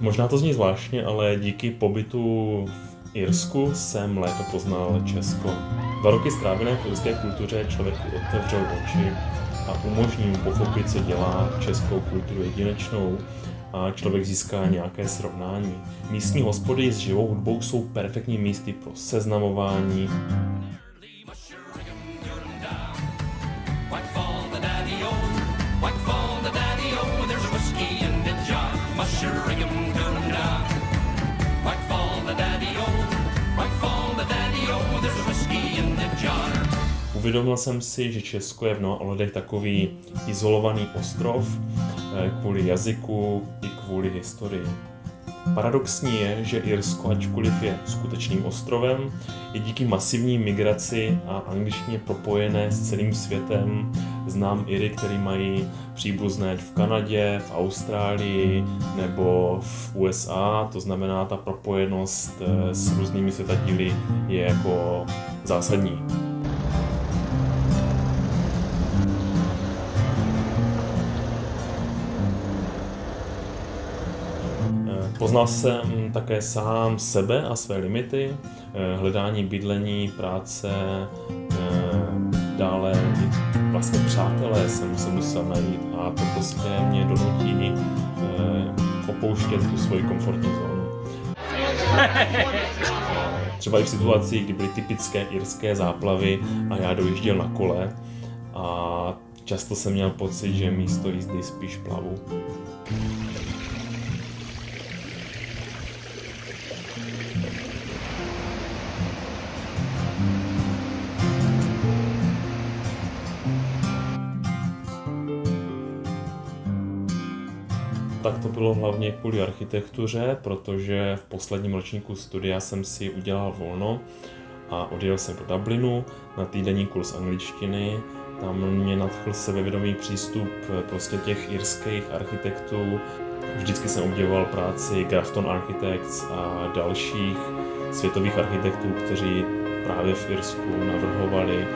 Možná to zní zvláštně, ale díky pobytu v Irsku jsem lépe poznal Česko. 2 roky strávené v irské kultuře člověku otevřel oči a umožní mu pochopit, co dělá českou kulturu jedinečnou, a člověk získá nějaké srovnání. Místní hospody s živou hudbou jsou perfektní místy pro seznamování. Uvědomil jsem si, že Česko je v mnoha ohledech takový izolovaný ostrov kvůli jazyku i kvůli historii. Paradoxní je, že Irsko, ačkoliv je skutečným ostrovem, je díky masivní migraci a angličtině propojené s celým světem. Znám Iry, kteří mají příbuzné v Kanadě, v Austrálii nebo v USA, to znamená, ta propojenost s různými světadíly je jako zásadní. Poznal jsem také sám sebe a své limity, hledání bydlení, práce, dále vlastně přátelé jsem se musel najít a to prostě mě donutí opouštět tu svoji komfortní zónu. Třeba i v situaci, kdy byly typické irské záplavy a já dojížděl na kole a často jsem měl pocit, že místo jízdy spíš plavu. Tak to bylo hlavně kvůli architektuře, protože v posledním ročníku studia jsem si udělal volno a odjel jsem do Dublinu na týdenní kurz angličtiny. Tam mě nadchl sebevědomý přístup prostě těch irských architektů. Vždycky jsem obdivoval práci Grafton Architects a dalších světových architektů, kteří právě v Irsku navrhovali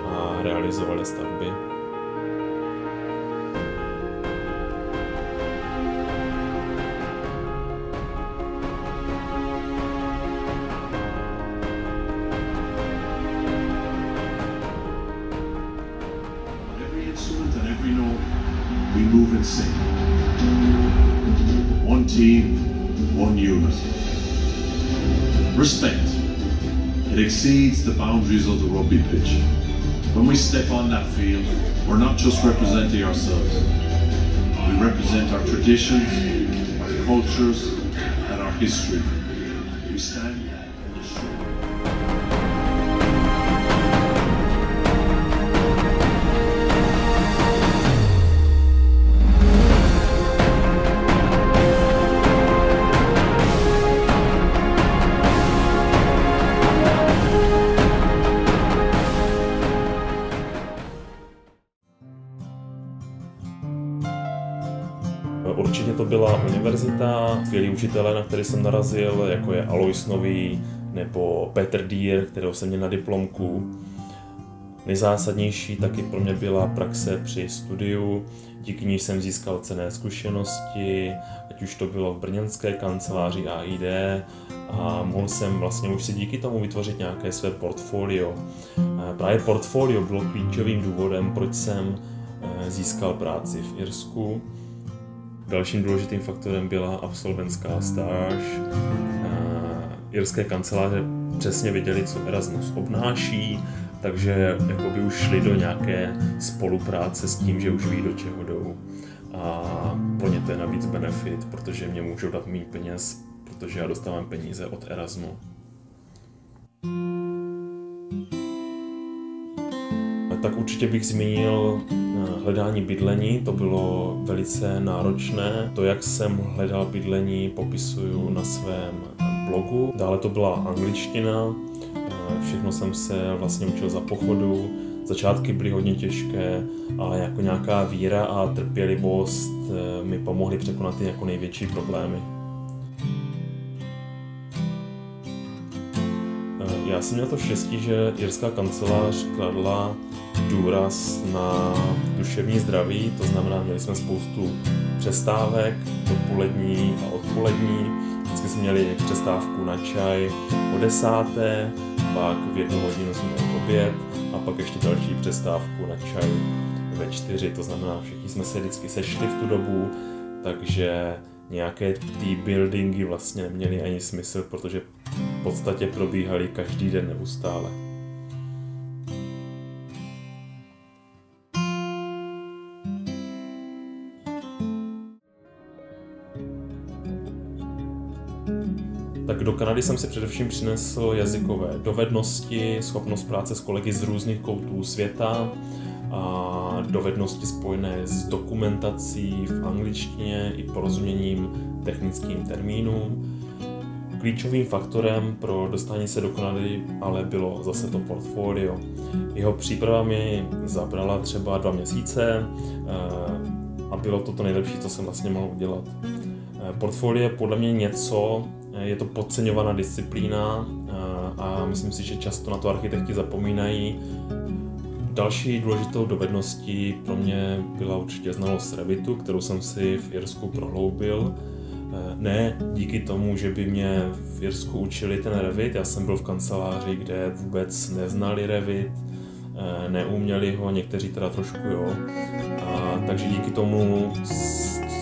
a realizovali stavby. We move in sync. One team, one unit. Respect. It exceeds the boundaries of the rugby pitch. When we step on that field, we're not just representing ourselves. We represent our traditions, our cultures, and our history. We stand on the shore. Určitě to byla univerzita, skvělí učitelé, na který jsem narazil, jako je Alois Nový nebo Petr Dýr, kterého jsem měl na diplomku. Nejzásadnější taky pro mě byla praxe při studiu, díky ní jsem získal cenné zkušenosti, ať už to bylo v brněnské kanceláři AID a mohl jsem vlastně už si díky tomu vytvořit nějaké své portfolio. Právě portfolio bylo klíčovým důvodem, proč jsem získal práci v Irsku. Dalším důležitým faktorem byla absolventská stáž. Irské kanceláře přesně věděli, co Erasmus obnáší, takže jakoby už šli do nějaké spolupráce s tím, že už ví, do čeho jdou. A pro ně to je navíc benefit, protože mě můžou dát méně peněz, protože já dostávám peníze od Erasmu. Tak určitě bych zmínil hledání bydlení, to bylo velice náročné. To, jak jsem hledal bydlení, popisuju na svém blogu. Dále to byla angličtina, všechno jsem se vlastně učil za pochodu. Začátky byly hodně těžké, ale jako nějaká víra a trpělivost mi pomohly překonat ty jako největší problémy. Já jsem měl to štěstí, že irská kancelář kladla důraz na duševní zdraví, to znamená, měli jsme spoustu přestávek, dopolední a odpolední. Vždycky jsme měli přestávku na čaj o 10, pak v 1 hodinu jsme měli oběd a pak ještě další přestávku na čaj ve 4, to znamená, všichni jsme se vždycky sešli v tu dobu, takže nějaké team buildingy vlastně neměly ani smysl, protože v podstatě probíhaly každý den neustále. Tak do Kanady jsem si především přinesl jazykové dovednosti, schopnost práce s kolegy z různých koutů světa a dovednosti spojené s dokumentací v angličtině i porozuměním technickým termínům. Klíčovým faktorem pro dostání se do Kanady ale bylo zase to portfolio. Jeho příprava mi zabrala třeba 2 měsíce a bylo to nejlepší, co jsem vlastně mohl udělat. Portfolio je podle mě něco, je to podceňovaná disciplína a myslím si, že často na to architekti zapomínají. Další důležitou dovedností pro mě byla určitě znalost Revitu, kterou jsem si v Irsku prohloubil. Ne díky tomu, že by mě v Irsku učili ten Revit, já jsem byl v kanceláři, kde vůbec neznali Revit, neuměli ho, někteří teda trošku jo. Takže díky tomu,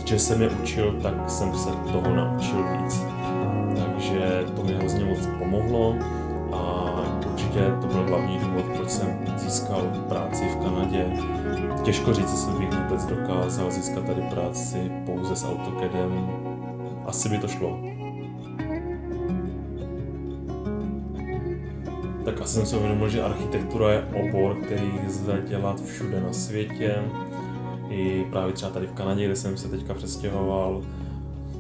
že jsem je učil, tak jsem se toho naučil víc. Takže to mi hrozně moc pomohlo a určitě to byl hlavní důvod, proč jsem získal práci v Kanadě. Těžko říct, jestli bych vůbec dokázal získat tady práci pouze s AutoCADem. Asi by to šlo. Tak asi jsem si uvědomil, že architektura je obor, který lze dělat všude na světě. I právě třeba tady v Kanadě, kde jsem se teďka přestěhoval.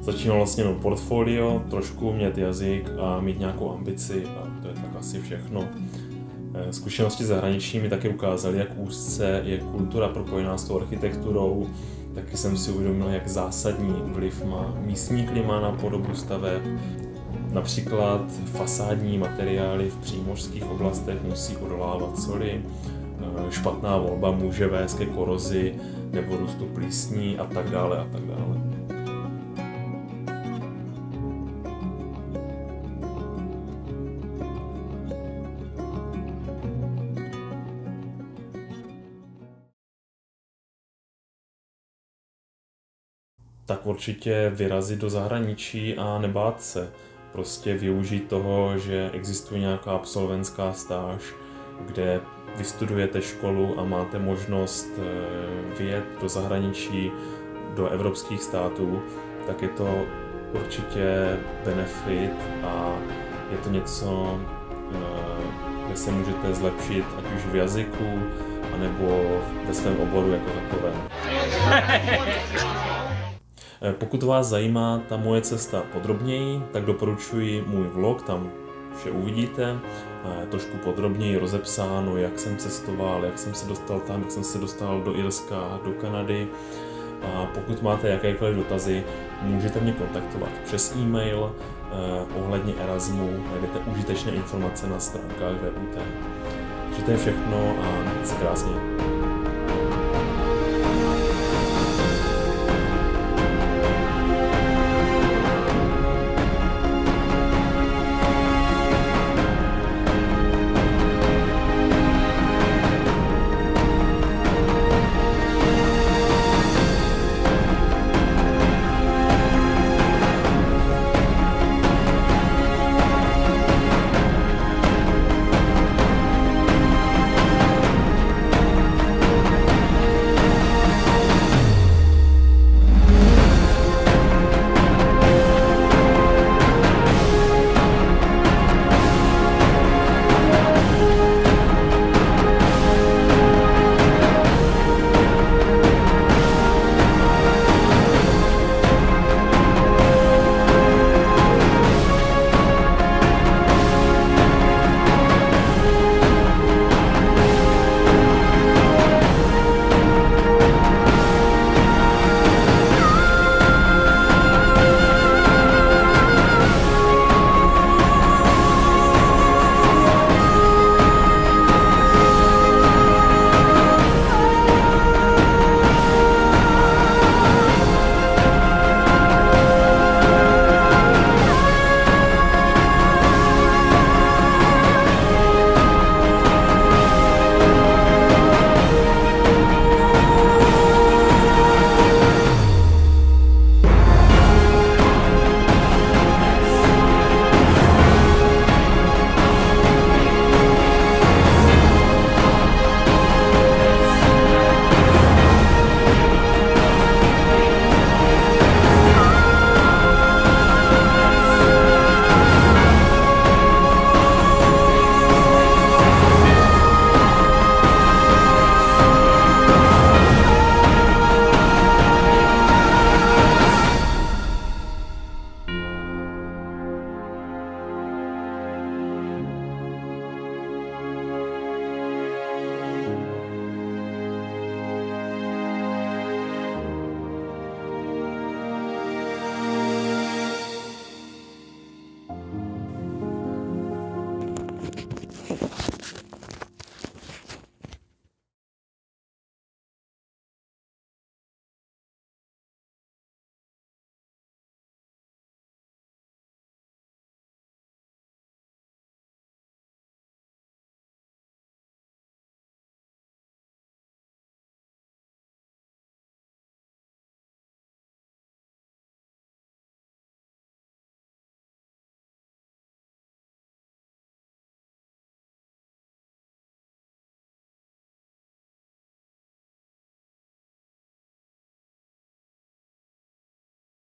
Začínal vlastně no portfolio, trošku umět jazyk a mít nějakou ambici a to je tak asi všechno. Zkušenosti zahraničí mi taky ukázaly, jak úzce je kultura propojená s tou architekturou. Taky jsem si uvědomil, jak zásadní vliv má místní klima na podobu staveb. Například fasádní materiály v přímořských oblastech musí odolávat soli, špatná volba může vést ke korozi nebo růstu plísní a tak dále a tak dále. Tak určitě vyrazit do zahraničí a nebát se. Prostě využít toho, že existuje nějaká absolventská stáž, kde vystudujete školu a máte možnost vyjet do zahraničí, do evropských států, tak je to určitě benefit a je to něco, kde se můžete zlepšit ať už v jazyku, anebo ve svém oboru jako takovém. Pokud vás zajímá ta moje cesta podrobněji, tak doporučuji můj vlog, tam vše uvidíte, trošku podrobněji rozepsáno, jak jsem cestoval, jak jsem se dostal tam, jak jsem se dostal do Irska, do Kanady. A pokud máte jakékoliv dotazy, můžete mě kontaktovat přes e-mail ohledně Erasmu, najdete užitečné informace na stránkách VUT. Takže to je všechno a mějte se krásně.